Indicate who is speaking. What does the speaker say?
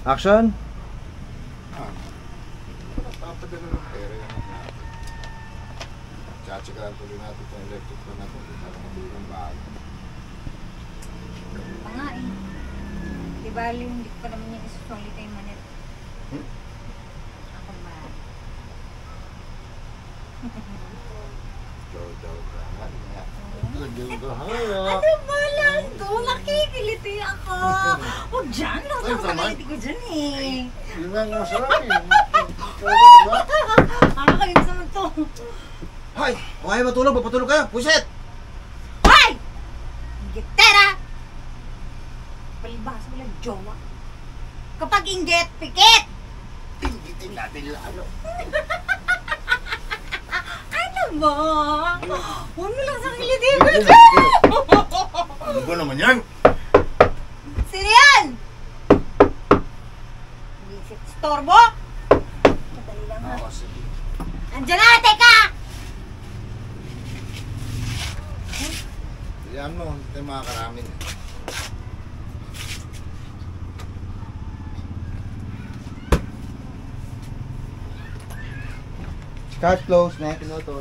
Speaker 1: Action!
Speaker 2: Papadala ng pera yung natin. Tsatsikahan tuloy natin itong electric pa na ito. Para mabili ng bahay.
Speaker 3: Nga eh. Di ba hindi ko pa naman yung isusulit yung manit. Ako ba?
Speaker 2: Jow-jow ka.
Speaker 3: Ano ba lang to? Nakikiliti ako. Huwag dyan. Lakas ang kaliti ko dyan eh.
Speaker 2: Yun nga yung masarap eh.
Speaker 3: Ano kayo gusto mo to?
Speaker 1: Hoy! Kung ayaw matulog, magpatulog kayo! Puset!
Speaker 3: Hoy! Gitera! Palibasa mo lang, jowa. Kapag inggit, pikit!
Speaker 2: Pingitin natin lalo.
Speaker 3: Ano ba? Huwag mo lang sa kiliti ko dyan!
Speaker 2: Ano ba naman yan?
Speaker 3: Sino yan? Visit storbo? Madali lang ha.
Speaker 2: Oo, sige.
Speaker 3: Andiyan na, teka!
Speaker 2: Yan mo, hindi tayo makakaramin eh.
Speaker 1: Cut close, next. Tinutoy.